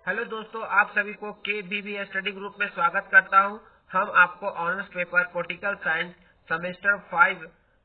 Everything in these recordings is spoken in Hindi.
हेलो दोस्तों, आप सभी को KBB स्टडी ग्रुप में स्वागत करता हूं। हम आपको honours paper political science semester 5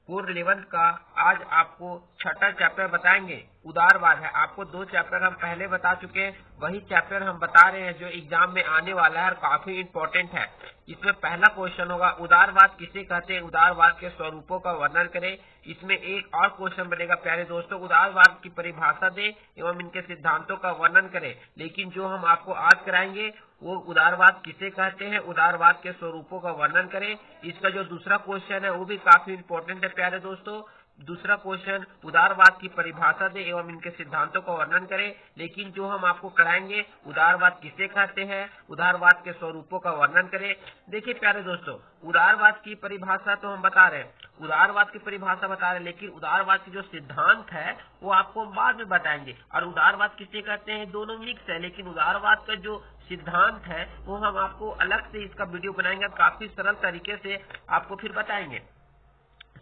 पूर्व 11 का आज आपको छठा चैप्टर बताएंगे। उदारवाद है। आपको 2 चैप्टर हम पहले बता चुके हैं, वही चैप्टर हम बता रहे हैं जो एग्जाम में आने वाला है और काफी इम्पोर्टेंट है। इसमें पहला क्वेश्चन होगा, उदारवाद किसे कहते हैं, उदारवाद के स्वरूपों का वर्णन करें। इसमें एक और क्वेश्चन बनेगा, प्यारे दोस्तों, उदारवाद की परिभाषा दें एवं इनके सिद्धांतों का वर्णन करें। लेकिन जो हम आपको आज कराएंगे वो उदारवाद किसे कहते हैं, उदारवाद के स्वरूपों का वर्णन करें। इसका जो दूसरा क्वेश्चन है वो भी काफी इम्पोर्टेंट है प्यारे दोस्तों। दूसरा क्वेश्चन, उदारवाद की परिभाषा दे एवं इनके सिद्धांतों का वर्णन करें। लेकिन जो हम आपको कराएंगे, उदारवाद किसे कहते हैं, उदारवाद के स्वरूपों का वर्णन करें। देखिए प्यारे दोस्तों, उदारवाद की परिभाषा तो हम बता रहे हैं, उदारवाद की परिभाषा बता रहे हैं, लेकिन उदारवाद की जो सिद्धांत है वो आपको बाद में बताएंगे। और उदारवाद किसे कहते हैं, दोनों मिक्स है, लेकिन उदारवाद का जो सिद्धांत है वो हम आपको अलग से इसका वीडियो बनाएंगे, काफी सरल तरीके से आपको फिर बताएंगे।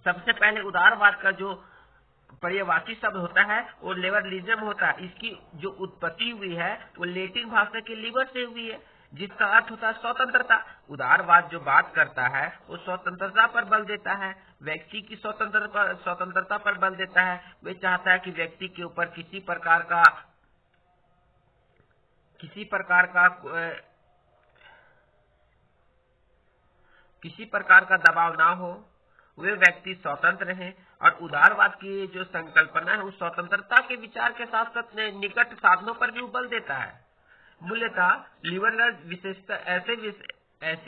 सबसे पहले उदारवाद का जो पर्यायवाची शब्द होता है वो लिबरलिज्म होता है। इसकी जो उत्पत्ति हुई है वो लैटिन भाषा के लिबर से हुई है, जिसका अर्थ होता है स्वतंत्रता। उदारवाद जो बात करता है वो स्वतंत्रता पर बल देता है, व्यक्ति की स्वतंत्रता पर बल देता है। वे चाहता है कि व्यक्ति के ऊपर किसी प्रकार का दबाव ना हो, वे व्यक्ति स्वतंत्र हैं। और उदारवाद की जो संकल्पना है उस स्वतंत्रता के विचार के साथ साथ निकट साधनों पर भी बल देता है। मूल्यतः लिबरल विशेषता ऐसे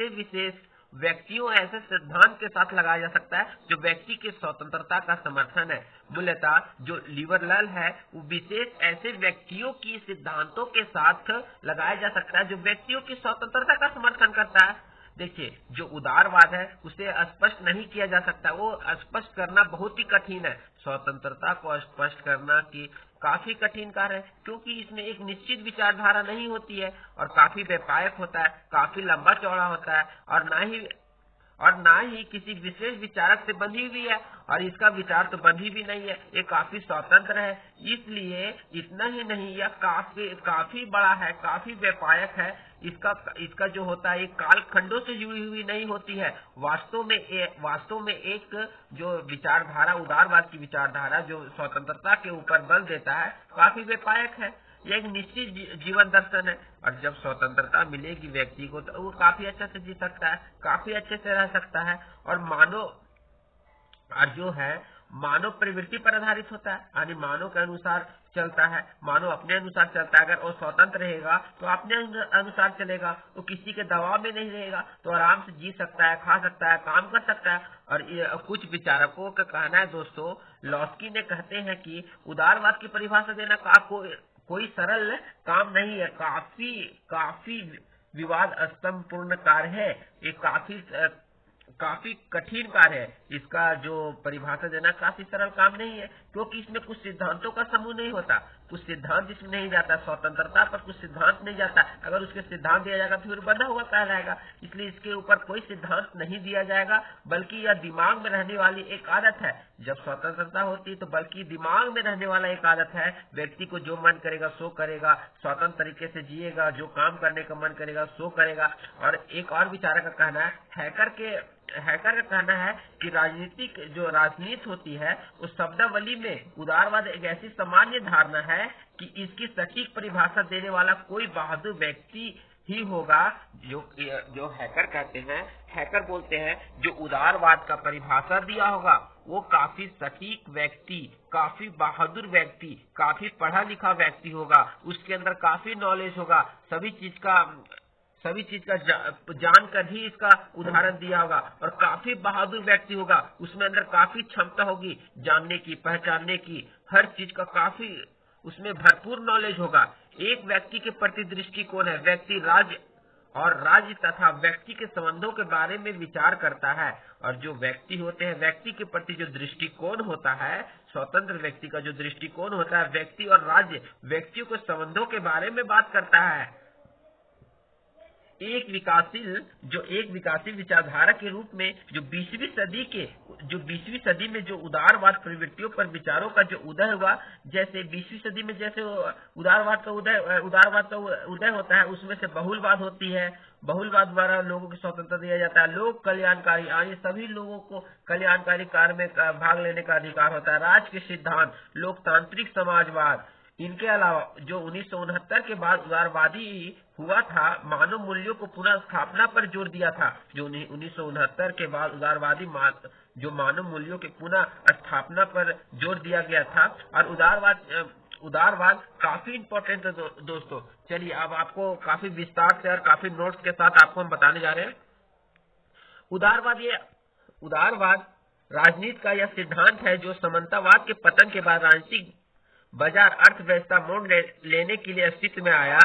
विशेष व्यक्तियों ऐसे सिद्धांत के साथ लगाया जा सकता है जो व्यक्ति की स्वतंत्रता का समर्थन है। मूल्यतः जो लिबरल है वो विशेष ऐसे व्यक्तियों की सिद्धांतों के साथ लगाया जा सकता है जो व्यक्तियों की स्वतंत्रता का समर्थन करता है। देखिए, जो उदारवाद है उसे स्पष्ट नहीं किया जा सकता, वो स्पष्ट करना बहुत ही कठिन है। स्वतंत्रता को स्पष्ट करना की काफी कठिन कार्य है, क्योंकि इसमें एक निश्चित विचारधारा नहीं होती है और काफी व्यापक होता है, काफी लंबा चौड़ा होता है और ना ही किसी विशेष विचारक से बंधी हुई है, और इसका विचार तो बंधी भी नहीं है, ये काफी स्वतंत्र है। इसलिए इतना ही नहीं, यह काफी बड़ा है, काफी व्यापक है। इसका जो होता है एक कालखंडों से जुड़ी हुई नहीं होती है। वास्तव में एक जो विचारधारा, उदारवाद की विचारधारा जो स्वतंत्रता के ऊपर बल देता है, काफी व्यापक है। यह एक निश्चित जीवन दर्शन है, और जब स्वतंत्रता मिलेगी व्यक्ति को तो वो काफी अच्छे से जी सकता है, काफी अच्छे से रह सकता है। और जो है मानव प्रवृत्ति पर आधारित होता है, यानी मानव के अनुसार चलता है, मानव अपने अनुसार चलता है। अगर वो स्वतंत्र रहेगा तो अपने अनुसार चलेगा, वो किसी के दबाव में नहीं रहेगा, तो आराम से जी सकता है, खा सकता है, काम कर सकता है। और कुछ विचारकों का कहना है दोस्तों, लॉस्की ने कहते हैं कि उदारवाद की परिभाषा देना कोई सरल काम नहीं है, काफी विवाद स्तंभपूर्ण कार्य है, ये काफी कठिन कार्य है। इसका जो परिभाषा देना काफी सरल काम नहीं है, क्योंकि इसमें कुछ सिद्धांतों का समूह नहीं होता, कुछ सिद्धांत इसमें नहीं जाता, स्वतंत्रता पर कुछ सिद्धांत नहीं जाता। अगर उसके सिद्धांत दिया जाएगा तो फिर बंधा हुआ कहलाएगा। इसलिए इसके ऊपर कोई सिद्धांत नहीं दिया जाएगा, बल्कि यह दिमाग में रहने वाली एक आदत है। जब स्वतंत्रता होती है तो बल्कि दिमाग में रहने वाला एक आदत है, व्यक्ति को जो मन करेगा सो करेगा, स्वतंत्र तरीके से जिएगा, जो काम करने का मन करेगा सो करेगा। और एक और विचारक का कहना है, हैकर का कहना है कि राजनीति होती है उस शब्दावली में उदारवाद एक ऐसी सामान्य धारणा है कि इसकी सटीक परिभाषा देने वाला कोई बहादुर व्यक्ति ही होगा। जो हैकर कहते हैं, हैकर बोलते हैं, जो उदारवाद का परिभाषा दिया होगा वो काफी सटीक व्यक्ति, काफी बहादुर व्यक्ति, काफी पढ़ा लिखा व्यक्ति होगा, उसके अंदर काफी नॉलेज होगा, सभी चीज का जानकर ही इसका उदाहरण दिया होगा, और काफी बहादुर व्यक्ति होगा, उसमें अंदर काफी क्षमता होगी जानने की, पहचानने की, हर चीज का काफी उसमें भरपूर नॉलेज होगा। एक व्यक्ति के प्रति दृष्टिकोण है, व्यक्ति राज्य तथा व्यक्ति के संबंधों के बारे में विचार करता है। और जो व्यक्ति होते हैं, व्यक्ति के प्रति जो दृष्टिकोण होता है, स्वतंत्र व्यक्ति का जो दृष्टिकोण होता है, व्यक्ति और राज्य, व्यक्तियों के संबंधों के बारे में बात करता है। एक विकासशील विचारधारा के रूप में जो 20वीं सदी में जो उदारवाद प्रवृत्तियों पर विचारों का जो उदय हुआ, जैसे 20वीं सदी में जैसे उदारवाद का उदय होता है, उसमें से बहुलवाद होती है। बहुलवाद द्वारा लोगों को स्वतंत्रता दिया जाता है। लोक कल्याणकारी, यानी सभी लोगों को कल्याणकारी कार्य में भाग लेने का अधिकार होता है। राज के सिद्धांत, लोकतांत्रिक समाजवाद। इनके अलावा जो 1969 के बाद उदारवादी हुआ था, मानव मूल्यों को पुनः स्थापना पर जोर दिया था। जो 1969 के बाद उदारवादी जो मानव मूल्यों के पुनः स्थापना पर जोर दिया गया था। और उदारवाद काफी इम्पोर्टेंट है दोस्तों। चलिए अब आपको काफी विस्तार से और काफी नोट्स के साथ आपको हम बताने जा रहे हैं। उदारवाद राजनीति का यह सिद्धांत है जो सामंतवाद के पतन के बाद राजनीतिक बाजार अर्थव्यवस्था मोड़ लेने के लिए अस्तित्व में आया।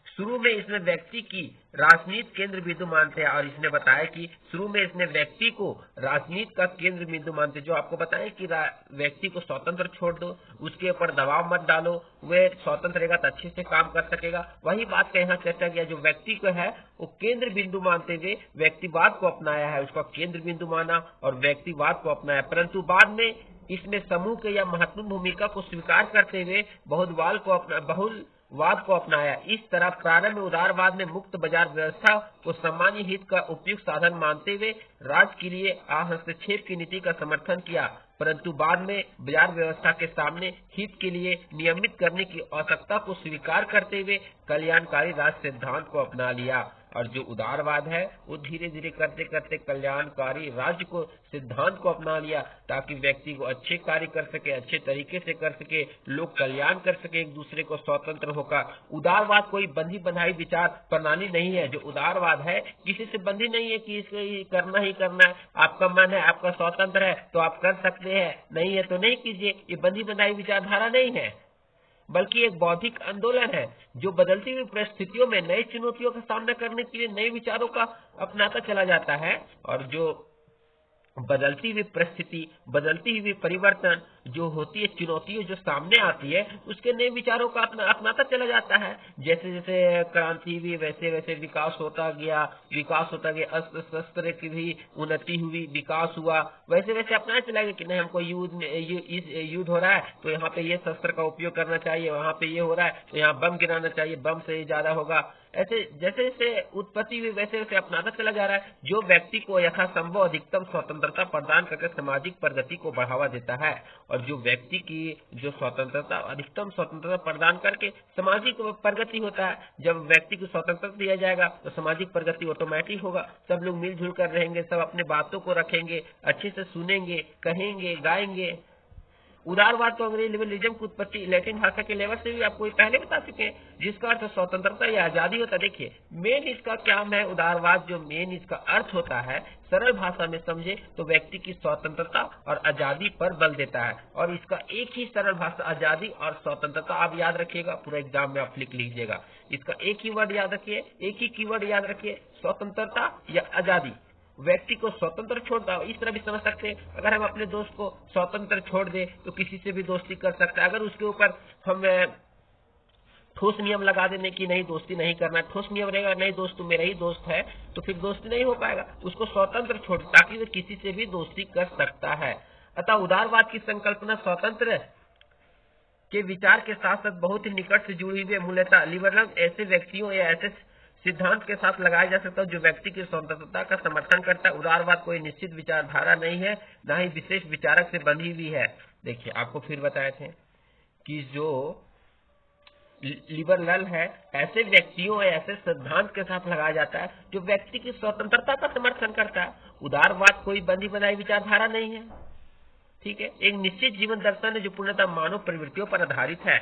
शुरू में इसमें व्यक्ति की राजनीति केंद्र बिंदु मानते हैं, और इसने बताया कि शुरू में इसने व्यक्ति को राजनीति का केंद्र बिंदु मानते, जो आपको बताया कि व्यक्ति को स्वतंत्र छोड़ दो, उसके ऊपर दबाव मत डालो, वे स्वतंत्र रहेगा तो अच्छे से काम कर सकेगा। वही बात का यहाँ चर्चा किया, जो व्यक्ति को है वो केंद्र बिंदु मानते हुए व्यक्तिवाद को अपनाया है, उसका केंद्र बिंदु माना और व्यक्तिवाद को अपनाया। परंतु बाद में इसमें समूह के या महत्वपूर्ण भूमिका को स्वीकार करते हुए बहुलवाद को अपनाया। इस तरह प्रारंभ में उदारवाद ने मुक्त बाजार व्यवस्था को सामान्य हित का उपयुक्त साधन मानते हुए राज्य के लिए हस्तक्षेप की नीति का समर्थन किया, परंतु बाद में बाजार व्यवस्था के सामने हित के लिए नियमित करने की आवश्यकता को स्वीकार करते हुए कल्याणकारी राज्य सिद्धांत को अपना लिया। और जो उदारवाद है वो धीरे धीरे करते करते कल्याणकारी राज्य को सिद्धांत को अपना लिया, ताकि व्यक्ति को अच्छे कार्य कर सके, अच्छे तरीके से कर सके, लोग कल्याण कर सके, एक दूसरे को स्वतंत्र होकर। उदारवाद कोई बंधी बंधाई विचार प्रणाली नहीं है। जो उदारवाद है किसी से बंधी नहीं है कि इसको करना ही करना है, आपका मन है, आपका स्वतंत्र है तो आप कर सकते हैं, नहीं है तो नहीं कीजिए। ये बंधी बंधाई विचारधारा नहीं है, बल्कि एक बौद्धिक आंदोलन है जो बदलती हुई परिस्थितियों में नई चुनौतियों का सामना करने के लिए नए विचारों का अपनाता चला जाता है। और जो बदलती हुई परिस्थिति, बदलती हुई परिवर्तन जो होती है, चुनौतियां जो सामने आती है, उसके नए विचारों का अपनाता चला जाता है। जैसे जैसे क्रांति हुई वैसे वैसे विकास होता गया, अस्त्र शस्त्र की भी उन्नति हुई, विकास हुआ, वैसे वैसे अपनाया चला गया कि नहीं हमको युद्ध हो रहा है तो यहाँ पे ये शस्त्र का उपयोग करना चाहिए, वहाँ पे ये हो रहा है तो यहाँ बम गिराना चाहिए, बम से ज्यादा होगा। ऐसे जैसे जैसे उत्पत्ति हुई वैसे वैसे अपनाता चला जा रहा है, जो व्यक्ति को यथासंभव अधिकतम स्वतंत्रता प्रदान करके सामाजिक प्रगति को बढ़ावा देता है। और जो व्यक्ति की जो स्वतंत्रता, अधिकतम स्वतंत्रता प्रदान करके सामाजिक प्रगति होता है। जब व्यक्ति को स्वतंत्रता दिया जाएगा तो सामाजिक प्रगति ऑटोमेटिक होगा, सब लोग मिलजुल कर रहेंगे, सब अपने बातों को रखेंगे, अच्छे से सुनेंगे, कहेंगे, गाएंगे। उदारवाद तो अंग्रेजी लिबरलिज्म की उत्पत्ति लैटिन भाषा के लेवल से भी आपको पहले बता चुके हैं, जिसका अर्थ स्वतंत्रता या आजादी होता है। देखिए मेन इसका क्या है, उदारवाद जो मेन इसका अर्थ होता है, सरल भाषा में समझे तो व्यक्ति की स्वतंत्रता और आजादी पर बल देता है। और इसका एक ही सरल भाषा, आजादी और स्वतंत्रता, आप याद रखिएगा, पूरा एग्जाम में आप लिख लीजिएगा। इसका एक ही वर्ड याद रखिए, एक ही कीवर्ड याद रखिए, स्वतंत्रता या आजादी। व्यक्ति को स्वतंत्र छोड़ता है, इस तरह भी समझ सकते हैं, अगर हम अपने दोस्त को स्वतंत्र छोड़ दे तो किसी से भी दोस्ती कर सकता है। अगर उसके ऊपर हम ठोस नियम लगा देने की नहीं दोस्ती नहीं करना, ठोस नियम रहेगा नहीं दोस्त तू मेरा ही दोस्त है, तो फिर दोस्ती नहीं हो पाएगा। उसको स्वतंत्र छोड़, ताकि वो किसी से भी दोस्ती कर सकता है। अतः उदारवाद की संकल्पना स्वतंत्र के विचार के साथ साथ बहुत ही निकट से जुड़ी हुई है। मूलतः लिबरल ऐसे व्यक्तियों या ऐसे सिद्धांत के साथ लगाया जा सकता है जो व्यक्ति की स्वतंत्रता का समर्थन करता है। उदारवाद कोई निश्चित विचारधारा नहीं है, न ही विशेष विचारक से बंधी हुई है। देखिए आपको फिर बताए थे कि जो लिबरल है ऐसे व्यक्तियों या ऐसे सिद्धांत के साथ लगाया जाता है जो व्यक्ति की स्वतंत्रता का समर्थन करता है। उदारवाद कोई बंधी बनाई विचारधारा नहीं है, ठीक है, एक निश्चित जीवन दर्शन है जो पूर्णतः मानव प्रवृत्तियों पर आधारित है।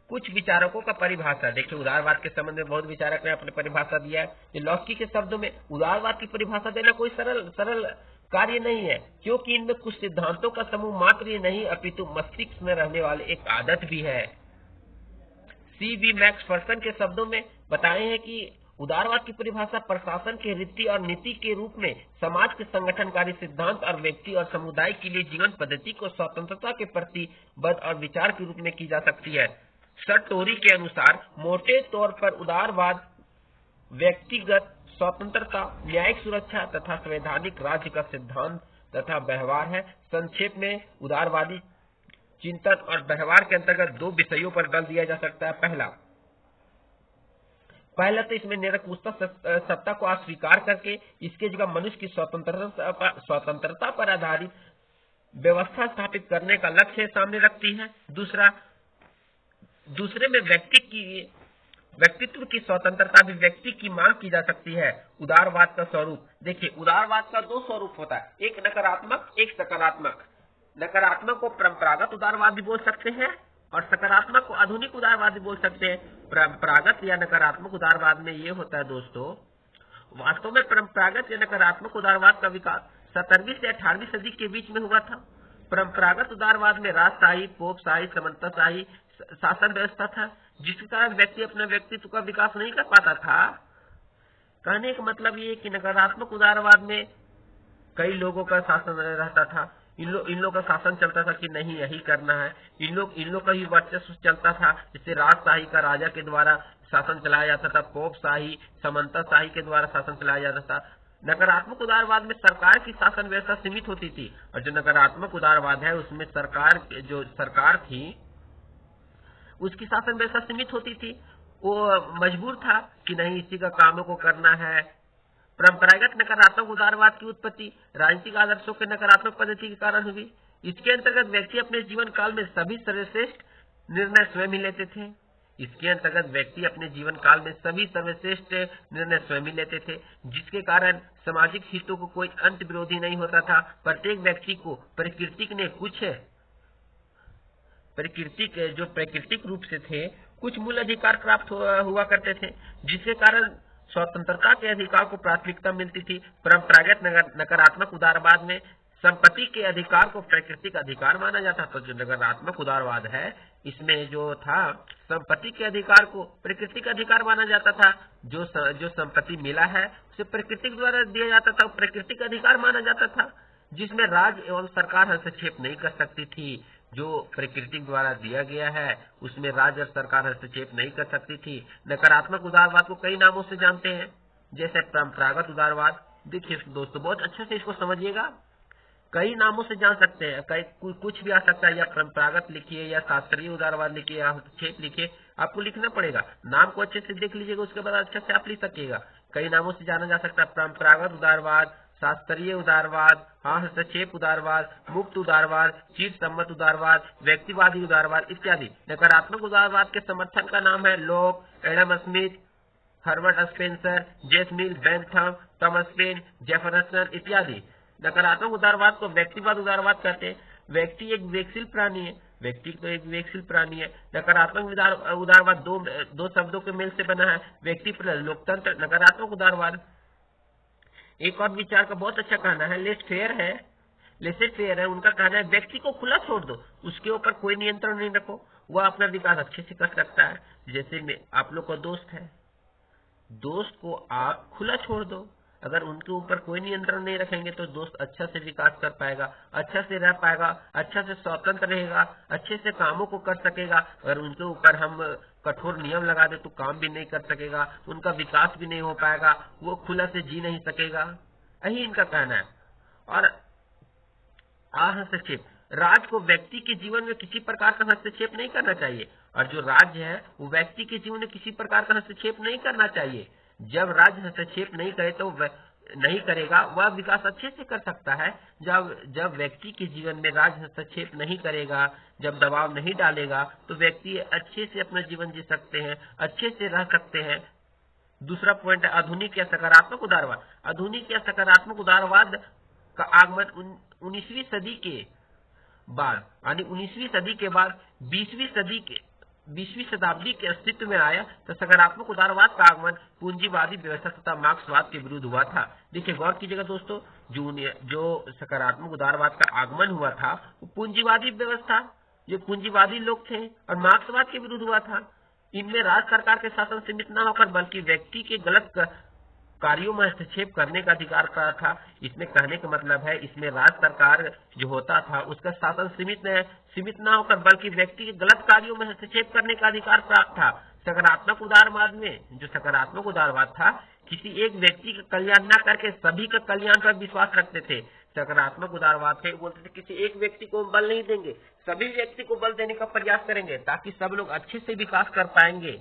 कुछ विचारकों का परिभाषा देखिए, उदारवाद के संबंध में बहुत विचारक ने अपने परिभाषा दिया है। ये लॉस्की के शब्दों में उदारवाद की परिभाषा देना कोई सरल कार्य नहीं है, क्योंकि इनमें कुछ सिद्धांतों का समूह मात्र ही नहीं अपितु मस्तिष्क में रहने वाले एक आदत भी है। C.B. मैक्सफर्सन के शब्दों में बताए हैं कि उदारवाद की परिभाषा प्रशासन के रीति और नीति के रूप में समाज के संगठनकारी सिद्धांत और व्यक्ति और समुदाय के लिए जीवन पद्धति को स्वतंत्रता के प्रति बद्ध और विचार के रूप में की जा सकती है। सरटोरी के अनुसार मोटे तौर पर उदारवाद व्यक्तिगत स्वतंत्रता, न्यायिक सुरक्षा तथा संवैधानिक राज्य का सिद्धांत तथा व्यवहार है। संक्षेप में उदारवादी चिंतन और व्यवहार के अंतर्गत दो विषयों पर बल दिया जा सकता है। पहला तो इसमें निरंकुशता सत्ता को अस्वीकार करके इसके जगह मनुष्य की स्वतंत्रता पर आधारित व्यवस्था स्थापित करने का लक्ष्य सामने रखती है। दूसरे में व्यक्तित्व की स्वतंत्रता भी व्यक्ति की मांग की जा सकती है। उदारवाद का स्वरूप देखिए, उदारवाद का दो स्वरूप होता है, एक नकारात्मक, एक सकारात्मक। नकारात्मक को परंपरागत उदारवाद भी बोल सकते हैं और सकारात्मक को आधुनिक उदारवाद भी बोल सकते हैं। परंपरागत या नकारात्मक उदारवाद में ये होता है दोस्तों, वास्तव में परंपरागत या नकारात्मक उदारवाद का विकास 17वीं से 18वीं सदी के बीच में हुआ था। परंपरागत उदारवाद में राजशाही, पोपशाही, सामंतशाही शासन व्यवस्था था, जिसके कारण व्यक्ति अपने व्यक्तित्व का विकास नहीं कर पाता था। कहने का मतलब ये कि नकारात्मक उदारवाद में कई लोगों का शासन रहता था, इन लोगों का शासन चलता था कि नहीं यही करना है, इन लोग का ही वर्चस्व चलता था। जैसे राजशाही का राजा के द्वारा शासन चलाया जाता था, पोपशाही, सामंतशाही के द्वारा शासन चलाया जाता था। नकारात्मक उदारवाद में सरकार की शासन व्यवस्था सीमित होती थी, और जो नकारात्मक उदारवाद है उसमें सरकार थी उसकी शासन व्यवस्था सीमित होती थी। वो मजबूर था कि नहीं इसी का कामों को करना है। परंपरागत नकारात्मक उदारवाद की उत्पत्ति राजनीतिक आदर्शों के नकारात्मक पद्धति के कारण हुई। इसके अंतर्गत व्यक्ति अपने जीवन काल में सभी सर्वश्रेष्ठ निर्णय स्वयं ही लेते थे। जिसके कारण सामाजिक हितों को कोई अंत विरोधी नहीं होता था। प्रत्येक व्यक्ति को प्रकृति के जो प्राकृतिक रूप से थे कुछ मूल अधिकार प्राप्त हुआ करते थे, जिसके कारण स्वतंत्रता के अधिकार को प्राथमिकता मिलती थी। परंपरागत नकारात्मक उदारवाद में संपत्ति के अधिकार को प्राकृतिक अधिकार माना जाता था। जो नकारात्मक उदारवाद है इसमें जो था संपत्ति के अधिकार को प्राकृतिक अधिकार माना जाता था। जो संपत्ति मिला है उसे प्राकृतिक द्वारा दिया जाता था, प्राकृतिक अधिकार माना जाता था, जिसमें राज्य एवं सरकार हस्तक्षेप नहीं कर सकती थी। जो प्राकृतिक द्वारा दिया गया है उसमें राज्य और सरकार हस्तक्षेप नहीं कर सकती थी। नकारात्मक उदारवाद को कई नामों से जानते हैं, जैसे परंपरागत उदारवाद। देखिए दोस्तों बहुत अच्छे से इसको समझिएगा, कई नामों से जान सकते हैं, कुछ भी आ सकता है, या परंपरागत लिखिए या शास्त्रीय उदारवाद लिखिए या हस्तक्षेप लिखिए, आपको लिखना पड़ेगा। नाम को अच्छे से देख लीजिएगा, उसके बाद अच्छे से आप लिख सकिएगा। कई नामों से जाना जा सकता है, परंपरागत उदारवाद, शास्त्रीय उदारवाद, हस्तक्षेप उदारवाद, मुक्त उदारवाद, चिर सम्मत उदारवाद, व्यक्तिवादी उदारवाद इत्यादि। नकारात्मक उदारवाद के समर्थन का नाम है lock, Adam Smith, Herbert Spencer, James मिल, बेंथम, थॉमस पेन, जेफरसन इत्यादि। नकारात्मक उदारवाद को व्यक्तिवाद उदारवाद कहते हैं। व्यक्ति एक विवेकशील प्राणी है। नकारात्मक उदारवाद दो शब्दों के मेल से बना है, व्यक्ति प्लस लोकतंत्र। नकारात्मक उदारवाद एक और विचार का बहुत अच्छा कहना है, लेसेट फेयर है। उनका कहना है व्यक्ति को खुला छोड़ दो, उसके ऊपर कोई नियंत्रण नहीं रखो, वह अपना विकास अच्छे से कर सकता है। जैसे आप लोग का दोस्त है, दोस्त को आप खुला छोड़ दो, अगर उनके ऊपर कोई नियंत्रण नहीं रखेंगे तो दोस्त अच्छा से विकास कर पाएगा, अच्छा से रह पाएगा, अच्छा से स्वतंत्र रहेगा, अच्छे से कामों को कर सकेगा। अगर उनके ऊपर हम कठोर नियम लगा दे तो काम भी नहीं कर सकेगा, उनका विकास भी नहीं हो पाएगा, वो खुला से जी नहीं सकेगा। यही इनका कहना है। और हस्तक्षेप, राज्य को व्यक्ति के जीवन में किसी प्रकार का हस्तक्षेप नहीं करना चाहिए, और जो राज्य है वो व्यक्ति के जीवन में किसी प्रकार का हस्तक्षेप नहीं करना चाहिए। जब राज्य हस्तक्षेप नहीं करेगा वह विकास अच्छे से कर सकता है। जब व्यक्ति के जीवन में राज्य हस्तक्षेप नहीं करेगा, जब दबाव नहीं डालेगा, तो व्यक्ति अच्छे से अपना जीवन जी सकते हैं, अच्छे से रह सकते हैं। दूसरा पॉइंट है आधुनिक या सकारात्मक उदारवाद। आधुनिक या सकारात्मक उदारवाद का आगमन 19वीं शताब्दी के बाद 20वीं शताब्दी के अस्तित्व में आया। तो सकारात्मक उदारवाद का आगमन पूंजीवादी व्यवस्था तथा मार्क्सवाद के विरुद्ध हुआ था। देखिए गौर कीजिएगा दोस्तों, जो सकारात्मक उदारवाद का आगमन हुआ था वो पूंजीवादी व्यवस्था, जो पूंजीवादी लोग थे, और मार्क्सवाद के विरुद्ध हुआ था। इनमें राज्य सरकार के शासन सीमित न होकर बल्कि व्यक्ति के कार्यों में हस्तक्षेप करने का अधिकार प्राप्त था। इसमें कहने का मतलब है, इसमें राज्य सरकार जो होता था उसका शासन सीमित न होकर बल्कि व्यक्ति के गलत कार्यों में हस्तक्षेप करने का अधिकार प्राप्त था। सकारात्मक उदारवाद में, जो सकारात्मक उदारवाद था, किसी एक व्यक्ति का कल्याण न करके सभी का कल्याण पर विश्वास रखते थे। सकारात्मक उदारवाद थे बोलते थे किसी एक व्यक्ति को बल नहीं देंगे, सभी व्यक्ति को बल देने का प्रयास करेंगे ताकि सब लोग अच्छे से विकास कर पाएंगे।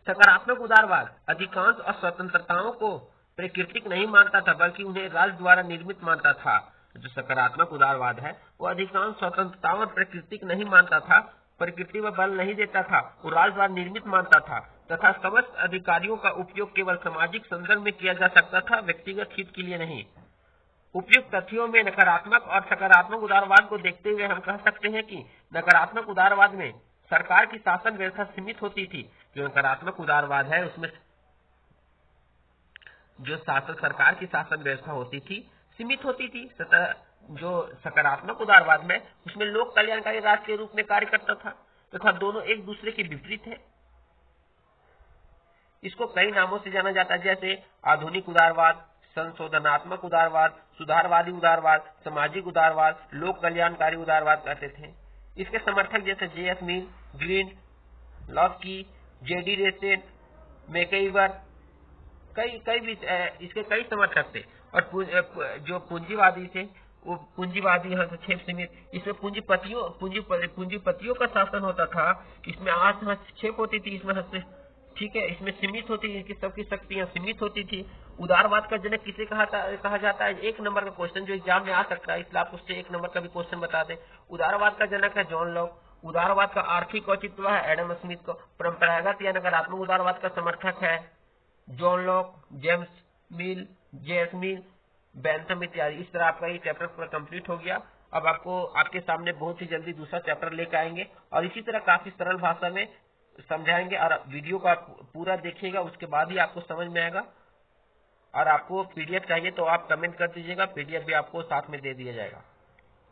सकारात्मक उदारवाद अधिकांश स्वतंत्रताओं को प्राकृतिक नहीं मानता था बल्कि उन्हें राज्य द्वारा निर्मित मानता था। जो सकारात्मक उदारवाद है वो अधिकांश स्वतंत्रताओं प्राकृतिक नहीं मानता था, प्रकृति में बल नहीं देता था, वो राज्य द्वारा निर्मित मानता था तथा समस्त अधिकारियों का उपयोग केवल सामाजिक संदर्भ में किया जा सकता था, व्यक्तिगत हित के लिए नहीं। उपयुक्त तथ्यों में नकारात्मक और सकारात्मक उदारवाद को देखते हुए हम कह सकते हैं कि नकारात्मक उदारवाद में सरकार की शासन व्यवस्था सीमित होती थी। जो नकारात्मक उदारवाद है उसमें जो सरकार की शासन व्यवस्था होती थी सीमित होती थी, तथा जो सकारात्मक उदारवाद में उसमें लोक कल्याणकारी राष्ट्र के रूप में कार्य करता था तथा दोनों एक दूसरे के विपरीत है। इसको कई नामों से जाना जाता है, जैसे आधुनिक उदारवाद, संशोधनात्मक उदारवाद, सुधारवादी उदारवाद, सामाजिक उदारवाद, लोक कल्याणकारी उदारवाद कहते थे। इसके समर्थक जैसे जे.एस. मिल, ग्रीन, लॉस्की, जे.डी. रेसेन, मैकेइवर, इसके कई समर्थक थे। और जो पूंजीवादी थे वो पूंजीवादी हस्तक्षेप सीमित, इसमें पूंजीपतियों का शासन होता था, इसमें हस्तक्षेप होती थी, इसमें ठीक है, इसमें सीमित होती थी, सबकी शक्तियां सीमित होती थी। उदारवाद का जनक किसे कहा जाता है? एक नंबर का क्वेश्चन जो एग्जाम में आ सकता है, इसलिए आप उससे एक नंबर का भी क्वेश्चन बता दें। उदारवाद का जनक है जॉन लॉक। उदारवाद का आर्थिक औचित्य है एडम स्मिथ को। परंपरागत या नकारात्मक उदारवाद का समर्थक है John Locke, James Mill, J S. Mill, Bentham इत्यादि। इस तरह आपका ये चैप्टर पूरा कंप्लीट हो गया। अब आपको आपके सामने बहुत ही जल्दी दूसरा चैप्टर लेकर आएंगे और इसी तरह काफी सरल भाषा में समझाएंगे, और वीडियो को आप पूरा देखिएगा, उसके बाद ही आपको समझ में आएगा। और आपको पीडीएफ चाहिए तो आप कमेंट कर दीजिएगा, पीडीएफ भी आपको साथ में दे दिया जाएगा।